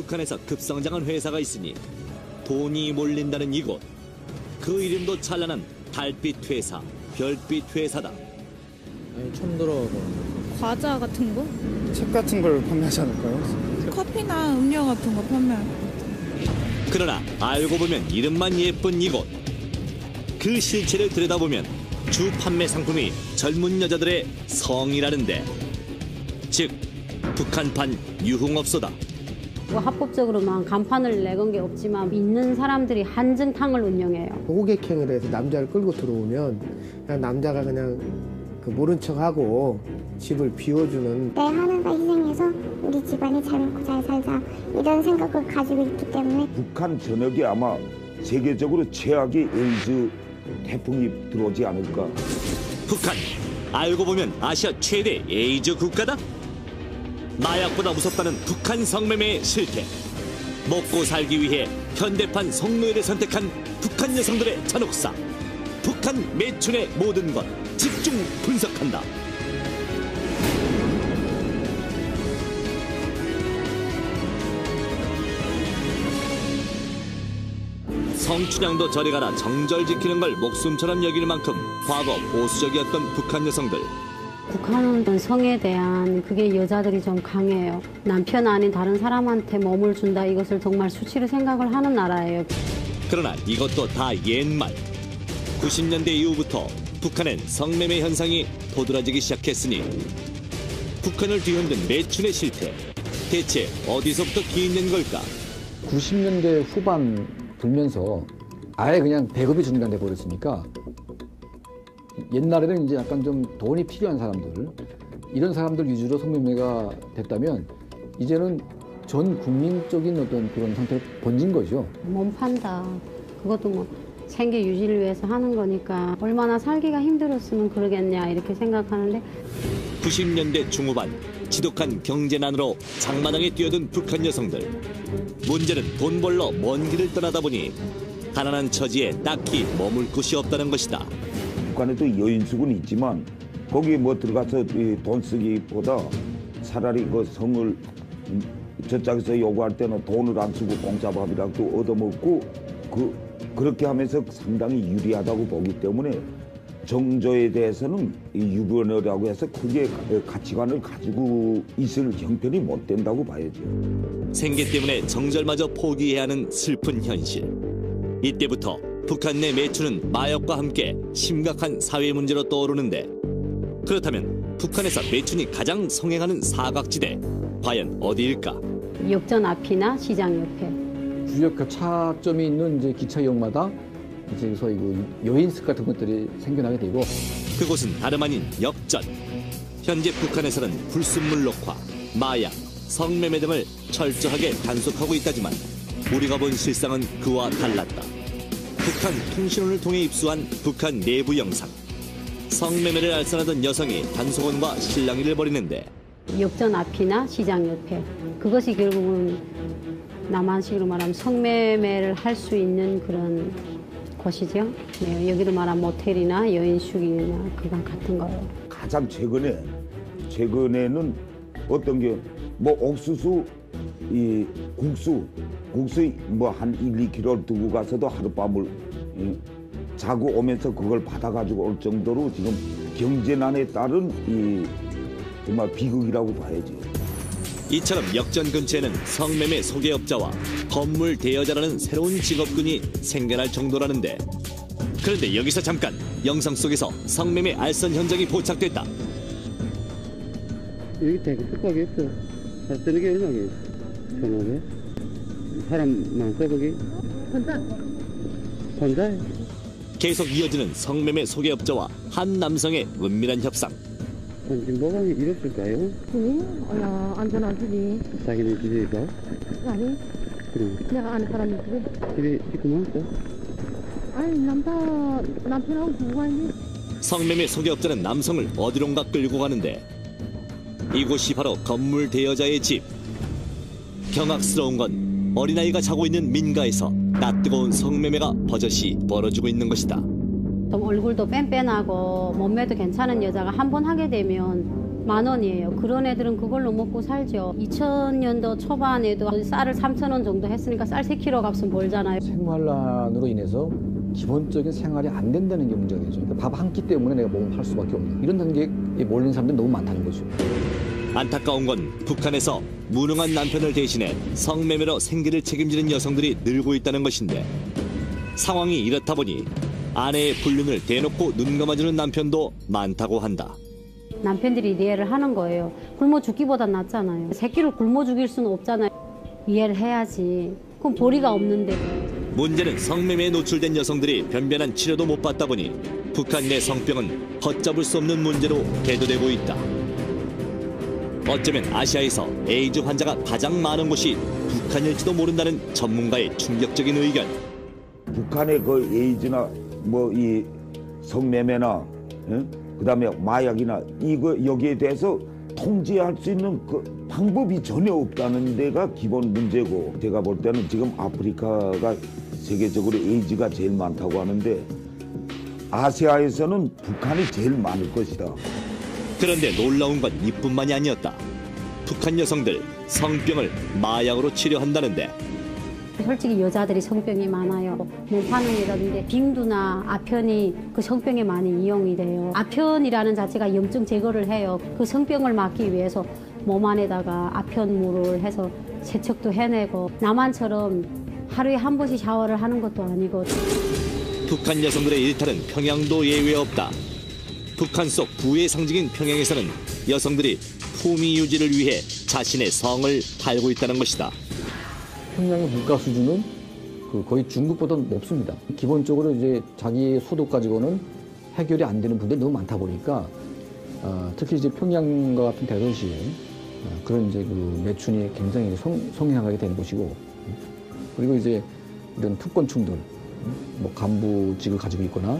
북한에서 급성장한 회사가 있으니 돈이 몰린다는 이곳. 그 이름도 찬란한 달빛 회사, 별빛 회사다. 아니, 처음 들어보는 과자 같은 거? 책 같은 걸 판매하지 않을까요? 커피나 음료 같은 거 판매할 것 같아요. 그러나 알고 보면 이름만 예쁜 이곳. 그 실체를 들여다보면 주 판매 상품이 젊은 여자들의 성이라는데, 즉 북한판 유흥업소다. 뭐 합법적으로만 간판을 내건 게 없지만 있는 사람들이 한정탕을 운영해요. 호객행위를 해서 남자를 끌고 들어오면 그냥 남자가 그냥 모른 척하고 집을 비워주는, 내 하나가 희생해서 우리 집안이 잘 먹고 잘 살자 이런 생각을 가지고 있기 때문에 북한 전역에 아마 세계적으로 최악의 에이즈 태풍이 들어오지 않을까. 북한, 알고 보면 아시아 최대 에이즈 국가다. 마약보다 무섭다는 북한 성매매의 실태. 먹고 살기 위해 현대판 성노예를 선택한 북한 여성들의 잔혹사. 북한 매춘의 모든 것 집중 분석한다. 성춘향도 저리 가라 정절 지키는 걸 목숨처럼 여길 만큼 과거 보수적이었던 북한 여성들. 북한은 성에 대한 그게 여자들이 좀 강해요. 남편 아닌 다른 사람한테 몸을 준다, 이것을 정말 수치로 생각을 하는 나라예요. 그러나 이것도 다 옛말. 90년대 이후부터 북한엔 성매매 현상이 도드라지기 시작했으니 북한을 뒤흔든 매춘의 실태, 대체 어디서부터 기인된 걸까? 90년대 후반 불면서 아예 그냥 배급이 중단돼 버렸으니까, 옛날에는 이제 약간 좀 돈이 필요한 사람들, 이런 사람들 위주로 성매매가 됐다면 이제는 전 국민적인 어떤 그런 상태로 번진 거죠. 몸 판다. 그것도 뭐 생계 유지를 위해서 하는 거니까 얼마나 살기가 힘들었으면 그러겠냐 이렇게 생각하는데, 90년대 중후반 지독한 경제난으로 장마당에 뛰어든 북한 여성들. 문제는 돈 벌러 먼 길을 떠나다 보니 가난한 처지에 딱히 머물 곳이 없다는 것이다. 북한에도 여인숙은 있지만 거기에 뭐 들어가서 돈 쓰기보다 차라리 그 성을 저쪽에서 요구할 때는 돈을 안 쓰고 공짜밥이라도 얻어먹고 그렇게 하면서 상당히 유리하다고 보기 때문에 정조에 대해서는 유변이라고 해서 크게 가치관을 가지고 있을 형편이 못 된다고 봐야죠. 생계 때문에 정절마저 포기해야 하는 슬픈 현실. 이때부터 북한 내 매춘은 마약과 함께 심각한 사회 문제로 떠오르는데, 그렇다면 북한에서 매춘이 가장 성행하는 사각지대, 과연 어디일까? 역전 앞이나 시장 옆에. 주력 교차점이 있는 이제 기차역마다 이제 소위 여인숙 같은 것들이 생겨나게 되고, 그곳은 다름 아닌 역전. 현재 북한에서는 불순물 녹화, 마약, 성매매 등을 철저하게 단속하고 있다지만 우리가 본 실상은 그와 달랐다. 북한 통신원을 통해 입수한 북한 내부 영상. 성매매를 알선하던 여성이 단속원과 실랑이를 벌이는데, 역전 앞이나 시장 옆에. 그것이 결국은 남한식으로 말하면 성매매를 할 수 있는 그런 곳이죠. 네, 여기로 말하면 모텔이나 여인숙이나 그건 같은 거예요. 가장 최근에는 어떤 게 뭐 옥수수, 이 국수 뭐 한 1-2kg 두고 가서도 하룻밤을 자고 오면서 그걸 받아가지고 올 정도로 지금 경제난에 따른 이 정말 비극이라고 봐야지. 이처럼 역전 근처에는 성매매 소개업자와 건물 대여자라는 새로운 직업군이 생겨날 정도라는데, 그런데 여기서 잠깐 영상 속에서 성매매 알선 현장이 포착됐다. 여기 되게 뚜껑이 있어. 잘 뜨는 게 얼마게? 전화에 사람 많고 거기? 혼자? 계속 이어지는 성매매 소개업자와 한 남성의 은밀한 협상. 지금 뭐가 이랬을까요? 안 전화주지. 자기네 집에 있어? 아니, 그래. 내가 아는 사람 집에. 집에 있구만 있어? 아니, 남편하고 두고 가는데. 성매매 소개업자는 남성을 어디론가 끌고 가는데, 이곳이 바로 건물 대여자의 집. 경악스러운 건 어린아이가 자고 있는 민가에서 낯뜨거운 성매매가 버젓이 벌어지고 있는 것이다. 좀 얼굴도 뺀뺀하고 몸매도 괜찮은 여자가 한 번 하게 되면 10,000원이에요. 그런 애들은 그걸로 먹고 살죠. 2000년도 초반에도 쌀을 3,000원 정도 했으니까 쌀 3kg 값은 벌잖아요. 생활난으로 인해서 기본적인 생활이 안 된다는 게 문제가 되죠. 그러니까 밥 한 끼 때문에 내가 몸을 팔 수밖에 없는 이런 단계에 몰리는 사람들이 너무 많다는 거죠. 안타까운 건 북한에서 무능한 남편을 대신해 성매매로 생계를 책임지는 여성들이 늘고 있다는 것인데, 상황이 이렇다 보니 아내의 불륜을 대놓고 눈감아주는 남편도 많다고 한다. 남편들이 이해를 하는 거예요. 굶어 죽기보단 낫잖아요. 새끼를 굶어 죽일 수는 없잖아요. 이해를 해야지. 그럼 보리가 없는데. 문제는 성매매에 노출된 여성들이 변변한 치료도 못 받다 보니 북한 내 성병은 걷잡을 수 없는 문제로 대두되고 있다. 어쩌면 아시아에서 에이즈 환자가 가장 많은 곳이 북한일지도 모른다는 전문가의 충격적인 의견. 북한의 그 에이즈나 뭐 이 성매매나 그다음에 마약이나 이거 여기에 대해서 통제할 수 있는 그 방법이 전혀 없다는 데가 기본 문제고, 제가 볼 때는 지금 아프리카가 세계적으로 에이즈가 제일 많다고 하는데 아시아에서는 북한이 제일 많을 것이다. 그런데 놀라운 건 이뿐만이 아니었다. 북한 여성들 성병을 마약으로 치료한다는데, 솔직히 여자들이 성병이 많아요. 몸파는이라든지 빙두나 아편이 그 성병에 많이 이용이 돼요. 아편이라는 자체가 염증 제거를 해요. 그 성병을 막기 위해서 몸 안에다가 아편물을 해서 세척도 해내고, 남한처럼 하루에 한 번씩 샤워를 하는 것도 아니고. 북한 여성들의 일탈은 평양도 예외 없다. 북한 속 부의 상징인 평양에서는 여성들이 품위 유지를 위해 자신의 성을 팔고 있다는 것이다. 평양의 물가 수준은 거의 중국보다 높습니다. 기본적으로 이제 자기 소득 가지고는 해결이 안 되는 분들이 너무 많다 보니까 특히 이제 평양과 같은 대도시에 그런 이제 그 매춘이 굉장히 성행하게 되는 곳이고, 그리고 이제 이런 특권층들, 뭐 간부직을 가지고 있거나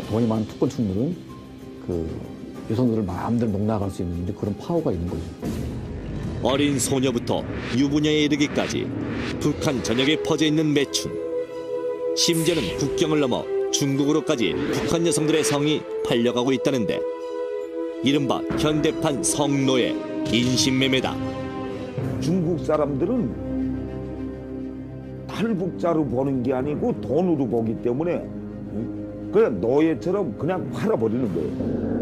돈이 많은 특권층들은 그 여성들을 마음대로 농락할 수 있는 그런 파워가 있는 거죠. 어린 소녀부터 유부녀에 이르기까지 북한 전역에 퍼져 있는 매춘. 심지어는 국경을 넘어 중국으로까지 북한 여성들의 성이 팔려가고 있다는데, 이른바 현대판 성노예, 인신매매다. 중국 사람들은 탈북자로 보는 게 아니고 돈으로 보기 때문에 그냥 노예처럼 그냥 팔아버리는 거예요.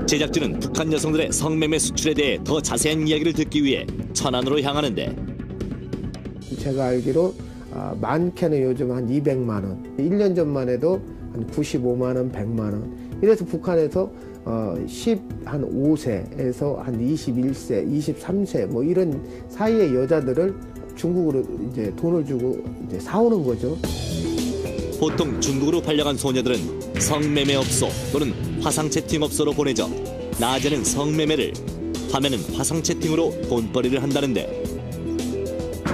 제작진은 북한 여성들의 성매매 수출에 대해 더 자세한 이야기를 듣기 위해 천안으로 향하는데, 제가 알기로 많게는 요즘 한 200만 원, 1년 전만 해도 한 95만 원, 100만 원. 이래서 북한에서 15세에서 한 21세, 23세 뭐 이런 사이의 여자들을 중국으로 이제 돈을 주고 이제 사오는 거죠. 보통 중국으로 팔려간 소녀들은 성매매업소 또는 화상채팅업소로 보내져 낮에는 성매매를, 밤에는 화상채팅으로 돈벌이를 한다는데,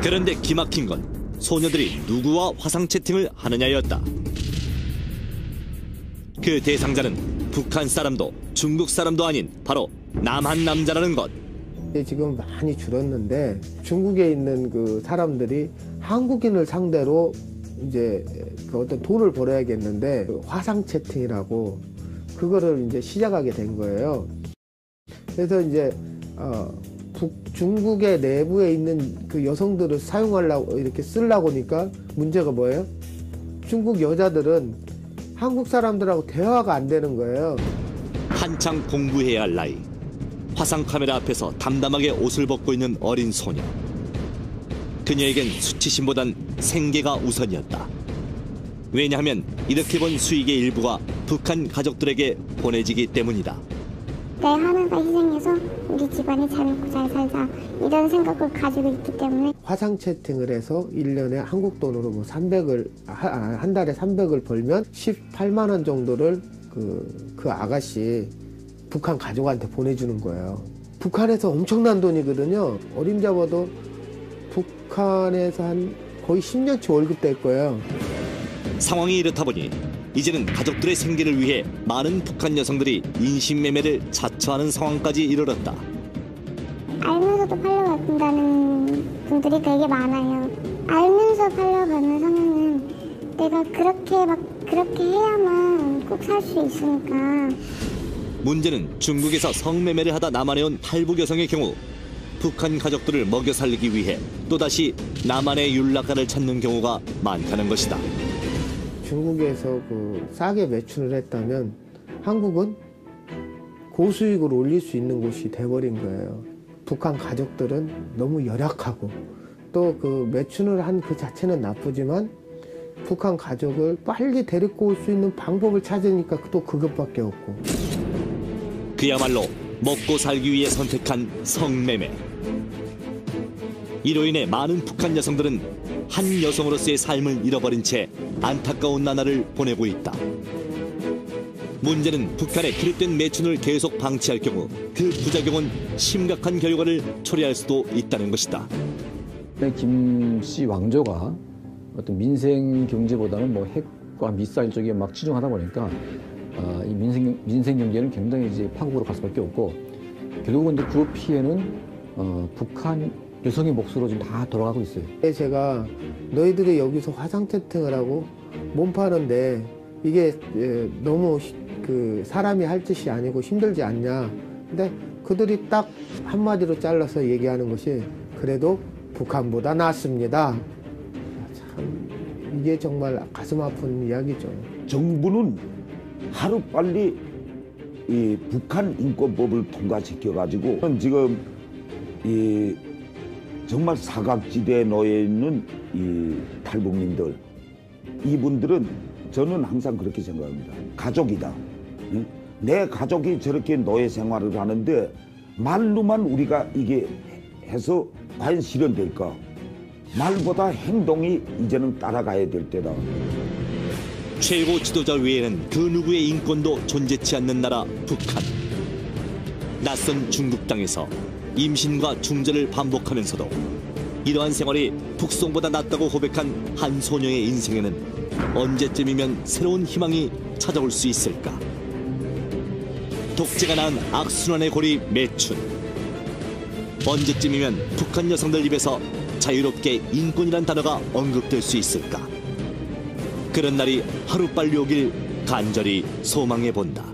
그런데 기막힌 건 소녀들이 누구와 화상채팅을 하느냐였다. 그 대상자는 북한 사람도 중국 사람도 아닌 바로 남한 남자라는 것. 지금 많이 줄었는데 중국에 있는 그 사람들이 한국인을 상대로 이제 그 어떤 돈을 벌어야겠는데 화상 채팅이라고 그거를 이제 시작하게 된 거예요. 그래서 이제 중국의 내부에 있는 그 여성들을 사용하려고 이렇게 쓰려고 하니까 문제가 뭐예요? 중국 여자들은 한국 사람들하고 대화가 안 되는 거예요. 한창 공부해야 할 나이. 화상 카메라 앞에서 담담하게 옷을 벗고 있는 어린 소녀. 그녀에겐 수치심보단 생계가 우선이었다. 왜냐하면 이렇게 번 수익의 일부가 북한 가족들에게 보내지기 때문이다. 내 하나가 희생해서 우리 집안이 잘 먹고 잘 살자 이런 생각을 가지고 있기 때문에. 화상 채팅을 해서 1년에 한국 돈으로 뭐 300을 한 달에 300을 벌면 18만 원 정도를 그 아가씨 북한 가족한테 보내주는 거예요. 북한에서 엄청난 돈이거든요. 어림잡아도 북한에서 한 거의 10년치 월급 될 거예요. 상황이 이렇다 보니 이제는 가족들의 생계를 위해 많은 북한 여성들이 인신매매를 자처하는 상황까지 이르렀다. 알면서도 팔려간다는 분들이 되게 많아요. 알면서 팔려가는 상황은 내가 그렇게 해야만 꼭 살 수 있으니까 문제는 중국에서 성매매를 하다 남한에 온 탈북 여성의 경우 북한 가족들을 먹여 살리기 위해 또다시 남한의 윤락가를 찾는 경우가 많다는 것이다. 중국에서 싸게 매춘을 했다면 한국은 고수익을 올릴 수 있는 곳이 돼버린 거예요. 북한 가족들은 너무 열악하고 또 매춘을 한 그 자체는 나쁘지만 북한 가족을 빨리 데리고 올 수 있는 방법을 찾으니까 또 그것밖에 없고. 그야말로 먹고 살기 위해 선택한 성매매. 이로 인해 많은 북한 여성들은 한 여성으로서의 삶을 잃어버린 채 안타까운 나날을 보내고 있다. 문제는 북한의 그릇된 매춘을 계속 방치할 경우 그 부작용은 심각한 결과를 초래할 수도 있다는 것이다. 김씨 왕조가 어떤 민생 경제보다는 뭐 핵과 미사일 쪽에 막 치중하다 보니까 이 민생 경제는 굉장히 이제 파국으로 갈 수밖에 없고 결국은 그 피해는 북한 여성의 몫으로 지금 다 돌아가고 있어요. 제가 너희들이 여기서 화상 채팅을 하고 몸 파는데 이게 너무 사람이 할 짓이 아니고 힘들지 않냐. 근데 그들이 딱 한마디로 잘라서 얘기하는 것이 그래도 북한보다 낫습니다. 참 이게 정말 가슴 아픈 이야기죠. 정부는 하루빨리 이 북한 인권법을 통과시켜가지고 지금 이 정말 사각지대에 놓여 있는 이 탈북민들, 이분들은 저는 항상 그렇게 생각합니다. 가족이다. 응? 내 가족이 저렇게 노예 생활을 하는데 말로만 우리가 이게 해서 과연 실현될까? 말보다 행동이 이제는 따라가야 될 때다. 최고 지도자 외에는 그 누구의 인권도 존재치 않는 나라 북한. 낯선 중국 땅에서 임신과 중절을 반복하면서도 이러한 생활이 북송보다 낫다고 고백한 한 소녀의 인생에는 언제쯤이면 새로운 희망이 찾아올 수 있을까? 독재가 낳은 악순환의 고리 매춘. 언제쯤이면 북한 여성들 입에서 자유롭게 인권이란 단어가 언급될 수 있을까? 그런 날이 하루빨리 오길 간절히 소망해 본다.